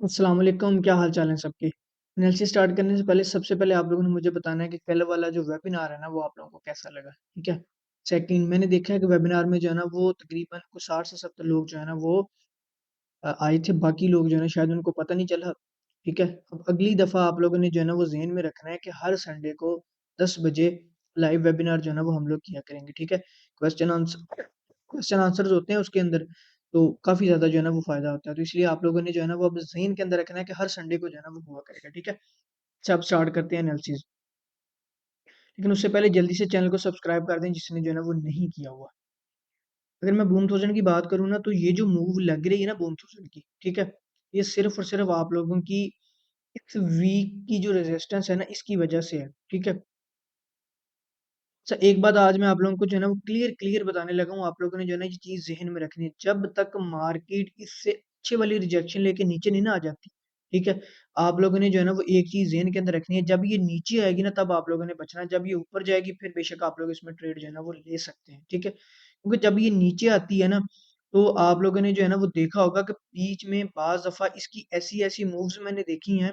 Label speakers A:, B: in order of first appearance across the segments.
A: अस्सलाम वालेकुम, क्या हाल चाल है सबके। एनालिसिस स्टार्ट करने से पहले सबसे पहले आप लोगों ने मुझे बताना है कि कल वाला जो वेबिनार है ना वो आप लोगों को कैसा लगा, ठीक है। सेकंड, मैंने देखा है कि वेबिनार में जो है ना वो तकरीबन कुछ 60 से 70 लोग जो है ना वो आए थे। बाकी लोग जो है ना शायद उनको पता नहीं चला, ठीक है। अब अगली दफ़ा आप लोगों ने जो है ना वो ज़हन में रखना है कि हर संडे को 10 बजे लाइव वेबिनार जो है ना वो हम लोग किया करेंगे, ठीक है। क्वेश्चन आंसर्स होते हैं उसके अंदर, तो काफ़ी ज़्यादा जो है ना वो फ़ायदा होता है। तो इसलिए आप लोगों ने जो है ना वो अब ज़हन के अंदर रखना है कि हर संडे को जो है ना वो हुआ करेगा, ठीक है। अच्छा, अब स्टार्ट करते हैं एनालिसिस। लेकिन उससे पहले जल्दी से चैनल को सब्सक्राइब कर दें जिसने जो है ना वो नहीं किया हुआ। अगर मैं बूम थाउज़ेंड की बात करूँ ना, तो ये जो मूव लग रही है ना बूम थाउज़ेंड की, ठीक है? ये सिर्फ़ और सिर्फ़ आप लोगों की इस वीक की जो रेजिस्टेंस है ना इसकी वजह से है, ठीक है? अच्छा, एक बात आज मैं आप लोगों को जो है ना वो क्लियर क्लियर बताने लगा हूँ, आप लोगों ने जो है ना ये चीज़ ज़हन में रखनी है। जब तक मार्केट इससे अच्छी वाली रिजेक्शन लेके नीचे नहीं ना आ जाती, ठीक है? आप लोगों ने जो है ना वो एक चीज़ ज़हन के अंदर रखनी है, जब ये नीचे आएगी ना तब आप लोगों ने बचना है, जब ये ऊपर जाएगी फिर बेशक आप लोग इसमें ट्रेड जो है ना वो ले सकते हैं, ठीक है? क्योंकि जब ये नीचे आती है ना, तो आप लोगों ने जो है ना वो देखा होगा कि बीच में बाज़ दफ़ा इसकी ऐसी-ऐसी मूव्स मैंने देखी हैं।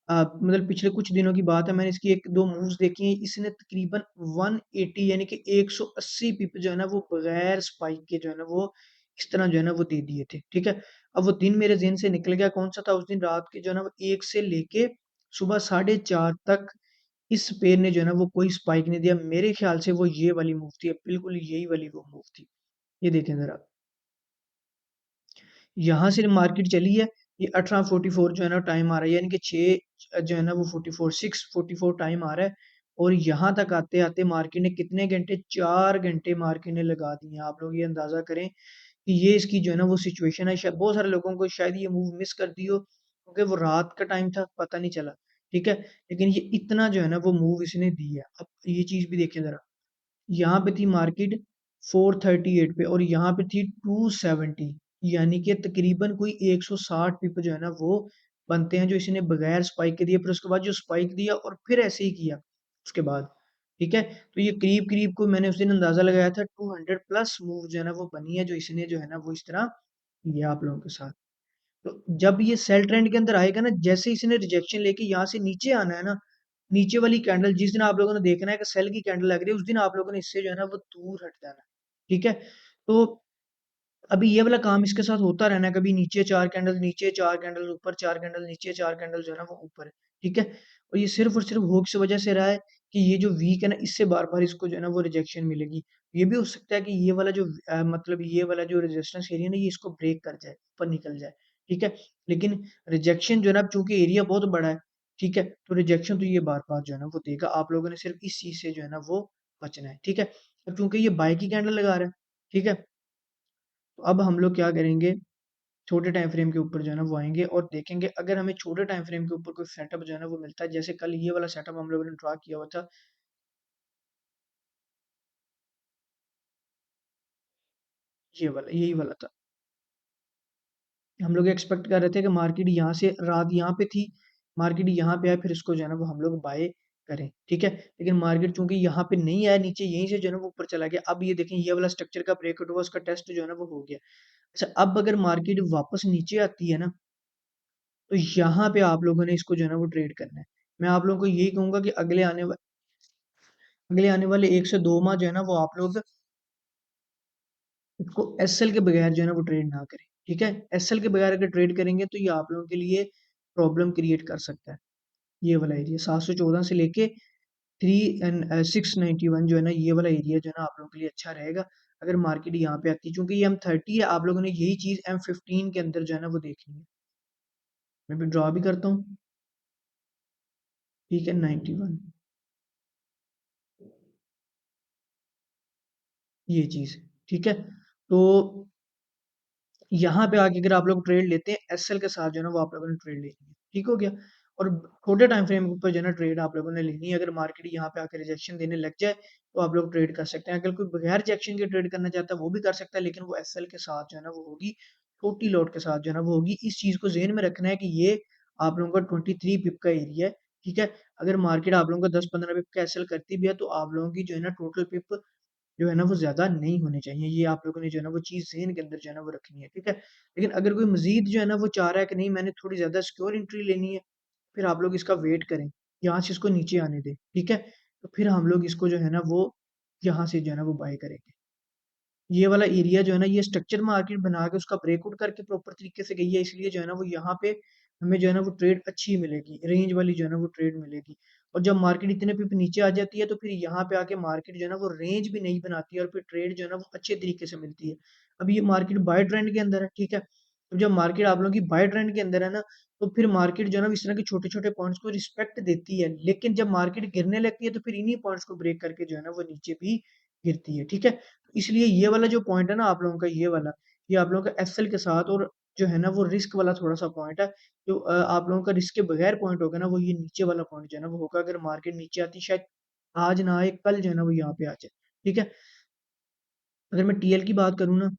A: मतलब पिछले कुछ दिनों की बात है, मैंने इसकी 1-2 मूव्स देखी हैं, इसने तकरीबन 180 यानी कि 180 पिप जो है ना वो बगैर स्पाइक के जो है ना वो इस तरह जो है ना वो दे दिए थे, ठीक है? अब वो दिन मेरे ज़हन से निकल गया, कौन-सा था? उस दिन रात के जो है ना वो 1 से लेके सुबह 4:30 तक इस पेयर ने जो है ना वो कोई स्पाइक नहीं दिया। मेरे ख़्याल से वो ये वाली मूव थी, बिल्कुल यही वाली वो मूव थी। ये देखें ज़रा। यहाँ से मार्केट चली है, ये 18:44 जो है ना टाइम आ रहा है, यानी कि 6 जो है ना वो 44 6:44 टाइम आ रहा है। और यहाँ तक आते-आते मार्केट ने कितने घंटे, 4 घंटे मार्केट ने लगा दिए हैं। आप लोग ये अंदाज़ा करें कि ये इसकी जो है ना वो सिचुएशन है। शायद बहुत सारे लोगों को शायद ये मूव मिस कर दी हो, क्योंकि वो रात का टाइम था, पता नहीं चला, ठीक है? लेकिन ये इतना जो है ना वो मूव इसने दी है। अब ये चीज़ भी देखें ज़रा। यहाँ पे थी मार्केट 438 पे और यहाँ पे थी 270, यानी कि तकरीबन कोई 160 पिप जो है ना वो बनते हैं जो इसने बगैर स्पाइक के दिए। फिर उसके बाद जो स्पाइक दिया और फिर ऐसे ही किया उसके बाद, ठीक है। तो ये करीब करीब को मैंने उस दिन अंदाजा लगाया था 200 प्लस मूव जो है ना वो बनी है, जो इसने जो है ना वो इस तरह किया आप लोगों के साथ। तो जब ये सेल ट्रेंड के अंदर आएगा ना, जैसे इसने रिजेक्शन लेके यहाँ से नीचे आना है ना, नीचे वाली कैंडल जिस दिन आप लोगों ने देखना है कि सेल की कैंडल लग रही है, उस दिन आप लोगों ने इससे जो है ना वो दूर हट जाना है, ठीक है? तो अभी ये वाला काम इसके साथ होता रहना है, कभी नीचे 4 कैंडल, नीचे 4 कैंडल, ऊपर 4 कैंडल, नीचे 4 कैंडल जो है ना वो ऊपर है, ठीक है? और ये सिर्फ़ और सिर्फ़ हो किस वजह से रहा है कि ये जो वीक है ना, इससे बार-बार इसको जो है ना वो रिजेक्शन मिलेगी। ये भी हो सकता है कि ये वाला जो मतलब ये वाला जो रेजिस्टेंस एरिया है ना, ये इसको ब्रेक कर जाए, ऊपर निकल जाए, ठीक है? लेकिन रिजेक्शन जो है ना, चूँकि एरिया बहुत बड़ा है, ठीक है? तो रिजेक्शन तो ये बार-बार जो है ना वो देगा। आप लोगों ने सिर्फ़ इस चीज़ से जो है ना वो बचना है, ठीक है? अब चूँकि ये बाय की कैंडल लगा रहा है, ठीक है? तो अब हम लोग क्या करेंगे, छोटे टाइम फ्रेम के ऊपर जो है ना वो आएँगे और देखेंगे अगर हमें छोटे टाइम फ्रेम के ऊपर कोई सेटअप जो है ना वो मिलता है, जैसे कल ये वाला सेटअप हम लोगों ने ड्रा किया हुआ था। ये वाला, यही वाला था। हम लोग एक्सपेक्ट कर रहे थे कि मार्केट यहाँ से रात यहाँ पे थी, मार्केट यहाँ पे आए फिर इसको जो है ना वो हम लोग बाय करें, ठीक है? लेकिन मार्केट चूँकि यहाँ पे नहीं आया नीचे, यहीं से जो है ना वो ऊपर चला गया। अब ये देखें, ये वाला स्ट्रक्चर का ब्रेकआउट हुआ, उसका टेस्ट जो है ना वो हो गया। अच्छा, अब अगर मार्केट वापस नीचे आती है ना, तो यहाँ पे आप लोगों ने इसको जो है ना वो ट्रेड करना है। मैं आप लोगों को यही कहूँगा कि अगले आने वाले 1 से 2 माह जो है ना वो आप लोग इसको एसएल के बगैर जो है ना वो ट्रेड ना करें, ठीक है? एसएल के बगैर अगर ट्रेड करेंगे तो ये आप लोगों के लिए प्रॉब्लम क्रिएट कर सकता है। ये वाला एरिया 714 से लेके 691 जो है ना, ये वाला एरिया जो है ना आप लोगों के लिए अच्छा रहेगा अगर मार्केट यहाँ पे आती है। चूँकि ये M30 है, आप लोगों ने यही चीज़ M15 के अंदर जो है ना वो देखनी है। मैं भी ड्रा भी करता हूँ, ठीक है? 91, ये चीज़, ठीक है? तो यहाँ पे आके अगर आप लोग ट्रेड लेते हैं एसएल के साथ जो है ना वो आप लोगों ने ट्रेड लेनी है, ठीक हो गया? और छोटे टाइम फ्रेम के ऊपर जो है ना ट्रेड आप लोगों ने लेनी है। अगर मार्केट यहाँ पे आके रिजेक्शन देने लग जाए तो आप लोग ट्रेड कर सकते हैं। अगर कोई बगैर रिजेक्शन के ट्रेड करना चाहता है वो भी कर सकता है, लेकिन वो एसएल के साथ जो है ना वो होगी, छोटी लॉट के साथ जो है ना वो होगी। इस चीज़ को ज़हन में रखना है कि ये आप लोगों का 23 पिप का एरिया है, ठीक है? अगर मार्केट आप लोगों को 10-15 पिप का एसएल करती भी है तो आप लोगों की जो है ना टोटल पिप जो है ना वो ज़्यादा नहीं होने चाहिए। ये आप लोगों ने जो है ना वो चीज़ ज़हन के अंदर जो है ना वो रखनी है, ठीक है? लेकिन अगर कोई मज़ीद जो है ना वो चाह रहा है कि नहीं मैंने थोड़ी ज़्यादा सिक्योर एंट्री लेनी है, फिर आप लोग इसका वेट करें, यहाँ से इसको नीचे आने दें, ठीक है? तो फिर हम लोग इसको जो है ना वो यहाँ से जो है ना वो बाय करेंगे। ये वाला एरिया जो है ना ये स्ट्रक्चर मार्केट बना के उसका ब्रेकआउट करके प्रॉपर तरीके से गई है, इसलिए जो है ना वो यहाँ पे हमें जो है ना वो ट्रेड अच्छी मिलेगी, रेंज वाली जो है ना वो ट्रेड मिलेगी। और जब मार्केट इतने पिप नीचे आ जाती है तो फिर यहाँ पे आके मार्केट जो है ना वो रेंज भी नहीं बनाती है और फिर ट्रेड जो है ना वो अच्छे तरीके से मिलती है। अब ये मार्केट बाय ट्रेंड के अंदर है, ठीक है? तो जब मार्केट आप लोगों की बाय ट्रेंड के अंदर है ना, तो फिर मार्केट जो है ना इस तरह के छोटे-छोटे पॉइंट्स को रिस्पेक्ट देती है। लेकिन जब मार्केट गिरने लगती है तो फिर इन्हीं पॉइंट्स को ब्रेक करके जो है ना वो नीचे भी गिरती है, ठीक है? इसलिए ये वाला जो पॉइंट है ना आप लोगों का ये वाला, ये आप लोगों का एफएल के साथ और जो है ना वो रिस्क वाला थोड़ा-सा पॉइंट है। जो आप लोगों का रिस्क के बगैर पॉइंट होगा ना वो ये नीचे वाला पॉइंट जो है ना वो होगा अगर मार्केट नीचे आती शायद आज ना आए, कल जो है ना वो यहाँ पे आ जाए, ठीक है? अगर मैं टीएल की बात करूँ ना,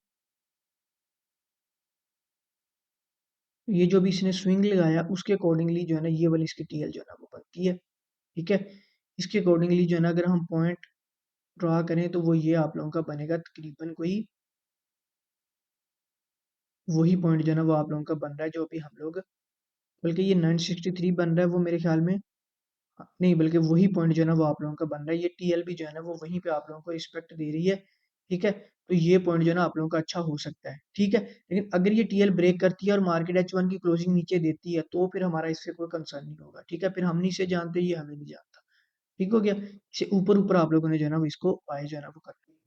A: ये जो भी इसने स्विंग लगाया उसके अकॉर्डिंगली जो है ना ये वाली इसकी टीएल जो है ना वो बनती है, ठीक है? इसके अकॉर्डिंगली जो है ना अगर हम पॉइंट ड्रा करें तो वो ये आप लोगों का बनेगा तकरीबन कोई वही पॉइंट जो है ना वो आप लोगों का बन रहा है जो अभी हम लोग बल्कि ये 963 बन रहा है वो मेरे ख्याल में नहीं बल्कि वही पॉइंट जो है ना वो आप लोगों का बन रहा है। ये टीएलबी जो है ना वो वहीं पे आप लोगों को रिस्पेक्ट दे रही है, ठीक है? तो ये पॉइंट जो है ना आप लोगों का अच्छा हो सकता है, ठीक है? लेकिन अगर ये टीएल ब्रेक करती है और मार्केट एच1 की क्लोजिंग नीचे देती है तो फिर हमारा इससे कोई कंसर्न नहीं होगा, ठीक है? फिर हम नहीं इसे जानते, ये हमें नहीं जानता, ठीक हो गया? इसे ऊपर-ऊपर आप लोगों ने जो है ना वो इसको बाय जो है ना वो कर दिया।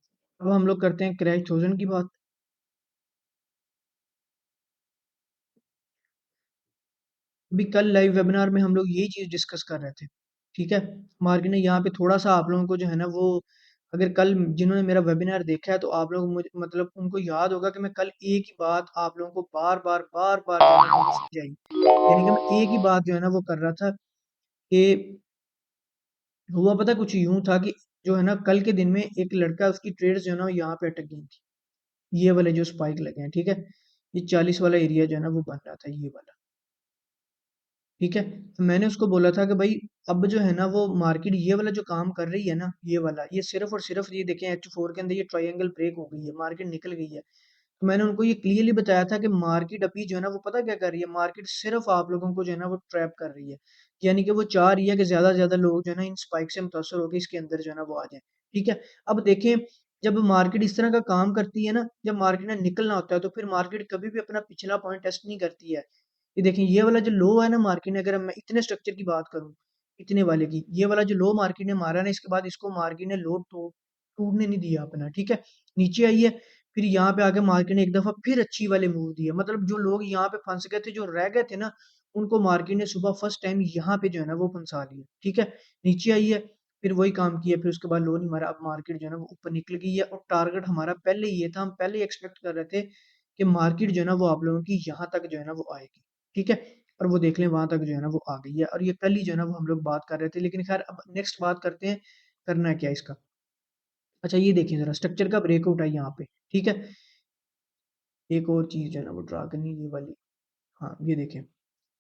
A: अब हम लोग करते हैं क्रैश थॉज़ेंट की बात। अभी कल लाइव वेबिनार में हम लोग यही चीज़ डिस्कस कर रहे थे, ठीक है? मार्केट ने यहाँ पे थोड़ा-सा आप लोगों को जो है ना वो अगर कल जिन्होंने मेरा वेबिनार देखा है तो आप लोग मुझे मतलब उनको याद होगा कि मैं कल एक ही बात आप लोगों को बार-बार, बार-बार जो है ना वो समझाई। यानी कि मैं एक ही बात जो है ना वो कर रहा था कि हुआ पता कुछ यूँ था कि जो है ना कल के दिन में एक लड़का उसकी ट्रेड्स जो है ना यहाँ पे अटक गई थी। ये वाले जो स्पाइक लगे हैं, ठीक है? ये 40 वाला एरिया जो है ना वो बन रहा था ये वाला। ठीक है? तो मैंने उसको बोला था कि भाई अब जो है ना वो मार्केट ये वाला जो काम कर रही है ना, ये वाला, ये सिर्फ़ और सिर्फ़ ये देखें H4 के अंदर ये ट्रायंगल ब्रेक हो गई है, मार्केट निकल गई है। तो मैंने उनको ये क्लियरली बताया था कि मार्केट अभी जो है ना वो पता क्या कर रही है, मार्केट सिर्फ़ आप लोगों को जो है ना वो ट्रैप कर रही है। यानी कि वो चाह रही है कि ज़्यादा से ज़्यादा लोग जो है ना इन स्पाइक से मुतासिर होके इसके अंदर जो है ना वो आ जाएँ। ठीक है? अब देखें जब मार्केट इस तरह का काम करती है ना, जब मार्केट ने निकलना होता है तो फिर मार्केट कभी भी अपना पिछला पॉइंट टेस्ट नहीं करती है। ये देखें ये वाला जो लो है ना मार्केट ने अगर मैं इतने स्ट्रक्चर की बात करूँ, इतने वाले की, ये वाला जो लो मार्केट ने मारा ना इसके बाद इसको मार्केट ने लो टूटने नहीं दिया अपना, ठीक है? नीचे आई है, फिर यहाँ पे आके मार्केट ने एक दफ़ा फिर अच्छी वाले मूव दिए। मतलब जो लोग यहाँ पे फँस गए थे, जो रह गए थे ना, उनको मार्केट ने सुबह फर्स्ट टाइम यहाँ पे जो है ना वो फँसा लिया, ठीक है? नीचे आई है, फिर वही काम किया, फिर उसके बाद लो नहीं मारा, अब मार्केट जो है ना वो ऊपर निकल गई है और टारगेट हमारा पहले ही ये था, हम पहले ही एक्सपेक्ट कर रहे थे कि मार्केट जो है ना वो आप लोगों की यहाँ तक जो है ना वो आएगी, ठीक है? और वो देख लें वहाँ तक जो है ना वो आ गई है और ये कल ही जो है ना वो हम लोग बात कर रहे थे। लेकिन ख़ैर अब नेक्स्ट बात करते हैं, करना है क्या इसका? अच्छा ये देखिए ज़रा स्ट्रक्चर का ब्रेकआउट है यहाँ पे, ठीक है? एक और चीज़ जो है ना वो ड्रा करनी है ये वाली। हाँ, ये देखें।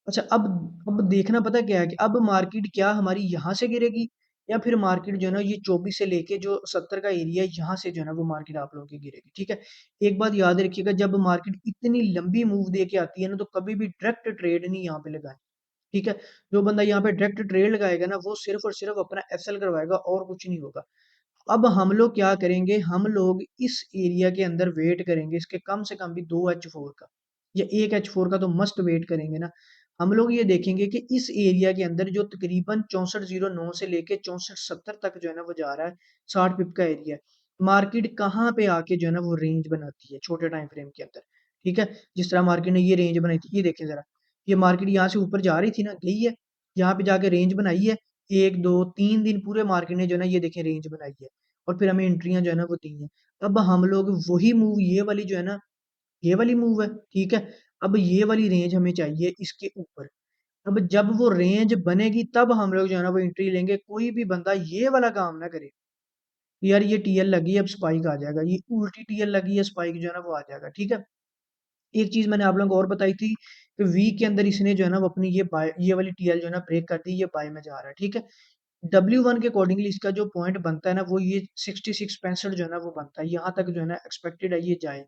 A: अच्छा अब देखना पता क्या है कि अब मार्केट क्या हमारी यहाँ से गिरेगी या फिर मार्केट जो है ना ये 24 से लेके जो 70 का एरिया है यहाँ से जो है ना वो मार्केट आप लोगों की गिरेगी, ठीक है? एक बात याद रखिएगा जब मार्केट इतनी लंबी मूव दे के आती है ना तो कभी भी डायरेक्ट ट्रेड नहीं यहाँ पे लगाएँ, ठीक है? जो बंदा यहाँ पे डायरेक्ट ट्रेड लगाएगा ना वो सिर्फ़ और सिर्फ़ अपना एफएल करवाएगा और कुछ नहीं होगा। अब हम लोग क्या करेंगे, हम लोग इस एरिया के अंदर वेट करेंगे, इसके कम से कम भी 2 H4 का या 1 H4 का तो मस्ट वेट करेंगे ना। हम लोग ये देखेंगे कि इस एरिया के अंदर जो तकरीबन 6409 से लेके 6470 तक जो है ना वो जा रहा है, 60 पिप का एरिया है। मार्केट कहाँ पे आके जो है ना वो रेंज बनाती है छोटे टाइम फ्रेम के अंदर, ठीक है? जिस तरह मार्केट ने ये रेंज बनाई थी, ये देखें ज़रा, ये मार्केट यहाँ से ऊपर जा रही थी ना, गई है, यहाँ पे जाके रेंज बनाई है, 1, 2, 3 दिन पूरे मार्केट ने जो है ना ये देखें रेंज बनाई है। और फिर हमें एंट्रियाँ जो है ना वो दी हैं। अब हम लोग वही मूव ये वाली जो है ना, ये वाली मूव है, ठीक है? अब ये वाली रेंज हमें चाहिए इसके ऊपर। अब जब वो रेंज बनेगी तब हम लोग जो है ना वो एंट्री लेंगे। कोई भी बंदा ये वाला काम ना करे, यार ये टीएल लगी है अब स्पाइक आ जाएगा, ये उल्टी टीएल लगी है स्पाइक जो है ना वो आ जाएगा, ठीक है? एक चीज़ मैंने आप लोगों को और बताई थी कि वीक के अंदर इसने जो है ना वो अपनी ये बाय ये वाली टीएल जो है ना ब्रेक कर दी, ये बाय में जा रहा है, ठीक है? W1 के अकॉर्डिंगली इसका जो पॉइंट बनता है ना वो ये 66 65 जो है ना वो बनता है, यहाँ तक जो है ना एक्सपेक्टेड है ये जाए,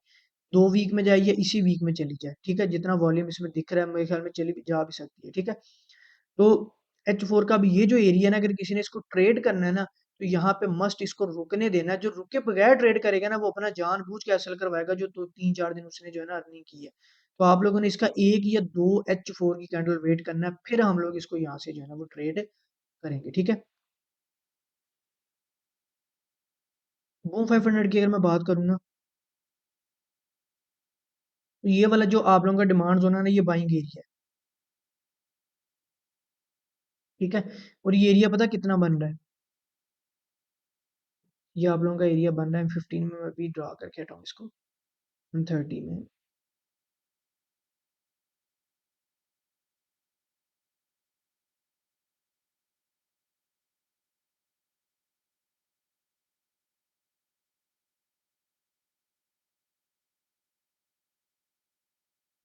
A: 2 वीक में जाए या इसी वीक में चली जाए, ठीक है, जितना वॉल्यूम इसमें दिख रहा है मेरे ख्याल में चली भी जा भी सकती है, ठीक है। तो H4 का भी ये जो एरिया है ना, अगर किसी ने इसको ट्रेड करना है ना, तो यहाँ पे मस्ट इसको रुकने देना है, जो रुके बगैर ट्रेड करेगा ना वो अपना जानबूझ के हासिल करवाएगा, जो 3 4 दिन उसने जो है ना अर्निंग की है। तो आप लोगों ने इसका 1 या 2 H4 की कैंडल वेट करना है, फिर हम लोग इसको यहाँ से जो है ना वो ट्रेड करेंगे, ठीक है। बूम 500 की अगर मैं बात करूँ ना, तो ये वाला जो आप लोगों का डिमांड जोन है ना, ये बाइंग एरिया है, ठीक है। और ये एरिया पता कितना बन रहा है, ये आप लोगों का एरिया बन रहा है 15 में, मैं अभी ड्रा करके हटाऊँ इसको 30 में।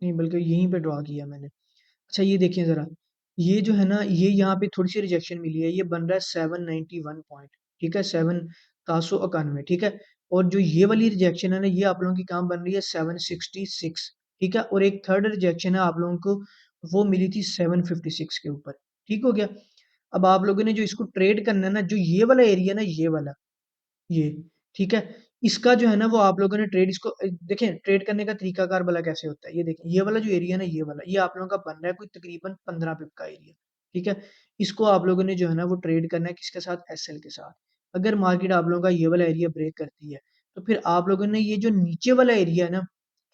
A: नहीं बल्कि यहीं पे ड्रा किया मैंने। अच्छा ये देखिए ज़रा, ये जो है ना, ये यहाँ पे थोड़ी-सी रिजेक्शन मिली है, ये बन रहा है 791 पॉइंट, ठीक है, 7,791, ठीक है। और जो ये वाली रिजेक्शन है ना, ये आप लोगों की कहाँ बन रही है 766, ठीक है। और एक थर्ड रिजेक्शन है आप लोगों को, वो मिली थी 756 के ऊपर, ठीक हो गया। अब आप लोगों ने जो इसको ट्रेड करना है ना, जो ये वाला एरिया ना, ये वाला, ये, ठीक है? इसका जो है ना वो आप लोगों ने ट्रेड इसको देखें ट्रेड करने का तरीकाकार भला कैसे होता है, ये देखें, ये वाला जो एरिया है ना, ये वाला, ये आप लोगों का बन रहा है कोई तकरीबन 15 पिप का एरिया, ठीक है? इसको आप लोगों ने जो है ना वो ट्रेड करना है किसके साथ, एसएल के साथ। अगर मार्केट आप लोगों का ये वाला एरिया ब्रेक करती है, तो फिर आप लोगों ने ये जो नीचे वाला एरिया है ना,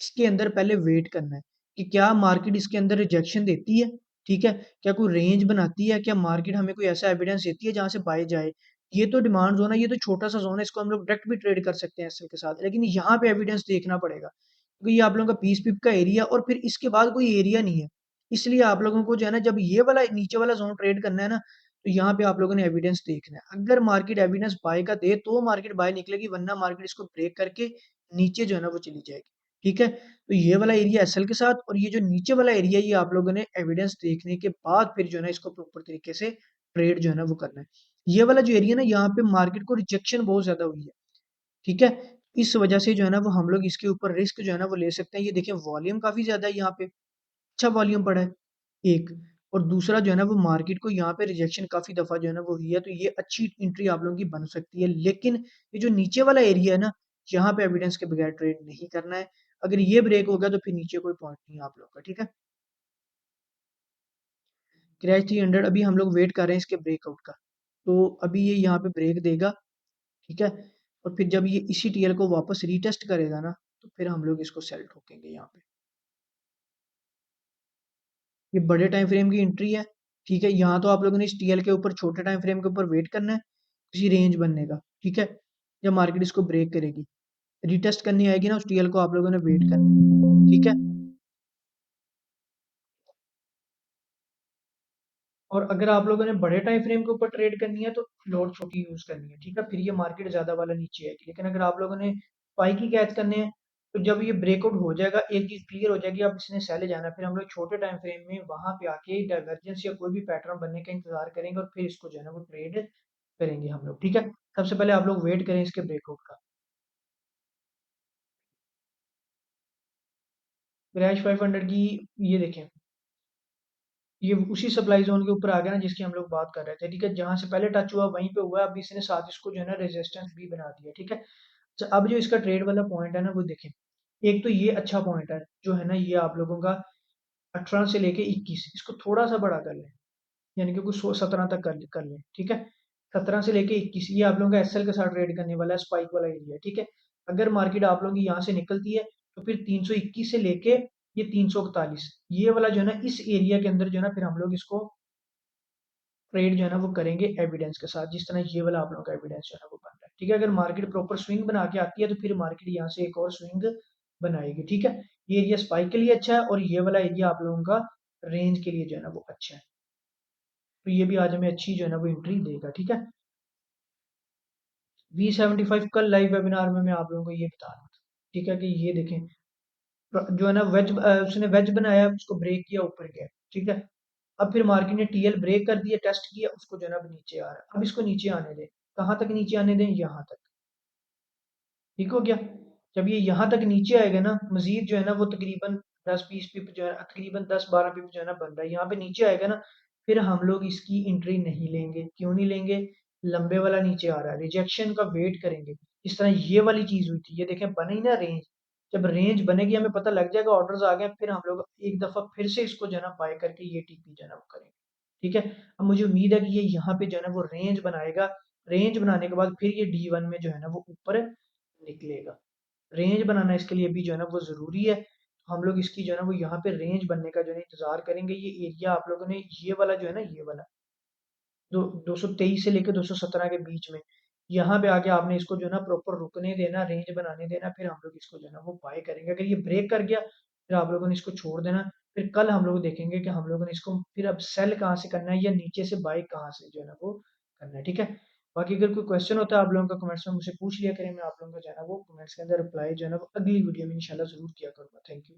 A: इसके अंदर पहले वेट करना है कि क्या मार्केट इसके अंदर रिजेक्शन देती है, ठीक है? क्या कोई रेंज बनाती है, क्या मार्केट हमें कोई ऐसा एविडेंस देती है जहाँ से बाय जाए। ये तो डिमांड ज़ोन है, ये तो छोटा-सा ज़ोन है, इसको हम लोग डायरेक्ट भी ट्रेड कर सकते हैं एसएल के साथ। लेकिन यहाँ पे एविडेंस देखना पड़ेगा, क्योंकि ये आप लोगों का 20 पिप का एरिया और फिर इसके बाद कोई एरिया नहीं है। इसलिए आप लोगों को जो है ना, जब ये वाला नीचे वाला ज़ोन ट्रेड करना है ना, तो यहाँ पे आप लोगों ने एविडेंस देखना है। अगर मार्केट एविडेंस बाय का दे, तो मार्केट बाय निकलेगी, वरना मार्केट इसको ब्रेक करके नीचे जो है ना वो चली जाएगी, ठीक है? तो ये वाला एरिया एसएल के साथ और ये जो नीचे वाला एरिया है, ये आप लोगों ने एविडेंस देखने के बाद फिर जो है ना इसको प्रॉपर तरीके से ट्रेड जो है ना वो करना है। ये वाला जो एरिया है ना, यहाँ पे मार्केट को रिजेक्शन बहुत ज़्यादा हुई है, ठीक है? इस वजह से जो है ना वो हम लोग इसके ऊपर रिस्क जो है ना वो ले सकते हैं। ये देखिए वॉल्यूम काफ़ी ज़्यादा है यहाँ पे, अच्छा वॉल्यूम पड़ा है, एक। और दूसरा जो है ना वो मार्केट को यहाँ पे रिजेक्शन काफ़ी दफ़ा जो है ना वो हुई है, तो ये अच्छी एंट्री आप लोगों की बन सकती है। लेकिन ये जो नीचे वाला एरिया है ना, यहाँ पे एविडेंस के बगैर ट्रेड नहीं करना है। अगर ये ब्रेक हो गया तो फिर नीचे कोई पॉइंट नहीं है आप लोग का, ठीक है? क्रैश 300 अभी हम लोग वेट कर रहे हैं इसके ब्रेकआउट का। तो अभी ये यहाँ पे ब्रेक देगा, ठीक है? और फिर जब ये इसी टीएल को वापस रीटेस्ट करेगा ना, तो फिर हम लोग इसको सेल ठोकेंगे यहाँ पे। ये बड़े टाइम फ्रेम की एंट्री है, ठीक है? यहाँ तो आप लोगों ने इस टीएल के ऊपर छोटे टाइम फ्रेम के ऊपर वेट करना है, किसी रेंज बनने का, ठीक है? जब मार्केट इसको ब्रेक करेगी, रीटेस्ट करनी आएगी ना उस टीएल को आप लोगों ने वेट करना है, ठीक है? और अगर आप लोगों ने बड़े टाइम फ्रेम के ऊपर ट्रेड करनी है तो लॉट छोटी यूज़ करनी है, ठीक है? फिर ये मार्केट ज़्यादा वाला नीचे आएगी। लेकिन अगर आप लोगों ने स्पाइक ही कैच करने हैं, तो जब ये ब्रेकआउट हो जाएगा, एक चीज़ क्लियर हो जाएगी, अब इसने सेल जाना है, फिर हम लोग छोटे टाइम फ्रेम में वहाँ पे आके डाइवर्जेंस या कोई भी पैटर्न बनने का इंतज़ार करेंगे और फिर इसको जो है ना वो ट्रेड करेंगे हम लोग, ठीक है? सबसे पहले आप लोग वेट करें इसके ब्रेकआउट का। क्रैश 500 की ये देखें, ये उसी सप्लाई ज़ोन के ऊपर आ गया ना जिसकी हम लोग बात कर रहे थे, ठीक है? जहाँ से पहले टच हुआ वहीं पे हुआ है, अब इसने साथ इसको जो है ना रेजिस्टेंस भी बना दिया, ठीक है? अच्छा अब जो इसका ट्रेड वाला पॉइंट है ना वो देखें, एक तो ये अच्छा पॉइंट है, जो है ना ये आप लोगों का 18 से लेके 21, इसको थोड़ा-सा बड़ा कर लें, यानी कि कुछ 17 तक कर लें, ठीक है? 17 से लेके 21 ये आप लोगों का एसएल के साथ ट्रेड करने वाला है, स्पाइक वाला एरिया, ठीक है? अगर मार्केट आप लोगों की यहाँ से निकलती है, तो फिर 321 से लेके ये 341 ये वाला जो है ना इस एरिया के अंदर जो है ना फिर हम लोग इसको ट्रेड जो है ना वो करेंगे एविडेंस के साथ, जिस तरह ये वाला आप लोगों का एविडेंस जो है ना वो बन रहा है, ठीक है? अगर मार्केट प्रॉपर स्विंग बना के आती है तो फिर मार्केट यहाँ से एक और स्विंग बनाएगी, ठीक है? ये एरिया स्पाइक के लिए अच्छा है और ये वाला एरिया आप लोगों का रेंज के लिए जो है ना वो अच्छा है। तो ये भी आज हमें अच्छी जो है ना वो एंट्री देगा, ठीक है? V75 कल लाइव वेबिनार में मैं आप लोगों को ये बता रहा था, ठीक है? कि ये देखें जो है ना वेज उसने वेज बनाया उसको ब्रेक किया ऊपर गया, ठीक है? अब फिर मार्केट ने टीएल ब्रेक कर दिया, टेस्ट किया, उसको जो है ना अब नीचे आ रहा है। अब इसको नीचे आने दें। कहाँ तक नीचे आने दें? यहाँ तक। ठीक हो गया? जब ये यहाँ तक नीचे आएगा ना, मज़ीद जो है ना वो तकरीबन 10-20 पिप जो है तकरीबन 10-12 पिप जो है ना बन रहा है। यहाँ पे नीचे आएगा ना, फिर हम लोग इसकी एंट्री नहीं लेंगे। क्यों नहीं लेंगे? लंबे वाला नीचे आ रहा है, रिजेक्शन का वेट करेंगे। इस तरह ये वाली चीज़ हुई थी, ये देखें बनी ना रेंज। जब रेंज बनेगी हमें पता लग जाएगा ऑर्डर्स आ गए, फिर हम लोग एक दफ़ा फिर से इसको जो है ना बाय करके ये टीपी जो है ना वो करेंगे। ठीक है? अब मुझे उम्मीद है कि ये यहाँ पे जो है ना वो रेंज बनाएगा। रेंज बनाने के बाद फिर ये D1 में जो है ना वो ऊपर निकलेगा। रेंज बनाना इसके लिए भी जो है ना वो ज़रूरी है। हम लोग इसकी जो है ना वो यहाँ पे रेंज बनने का जो है इंतज़ार करेंगे। ये एरिया आप लोगों ने ये वाला जो है ना, ये वाला दो 223 से लेके 217 के बीच में, यहाँ पे आके आपने इसको जो है ना प्रॉपर रुकने देना, रेंज बनाने देना, फिर हम लोग इसको जो है ना वो बाय करेंगे। अगर ये ब्रेक कर गया, फिर आप लोगों ने इसको छोड़ देना। फिर कल हम लोग देखेंगे कि हम लोगों ने इसको फिर अब सेल कहाँ से करना है या नीचे से बाय कहाँ से जो है ना वो करना है, ठीक है? बाकी अगर कोई क्वेश्चन होता है आप लोगों का कमेंट्स में मुझसे पूछ लिया करें, मैं आप लोगों को जो है ना वो कमेंट्स के अंदर रिप्लाई जो है ना वो अगली वीडियो में इंशाल्लाह ज़रूर किया करूँगा। Thank you.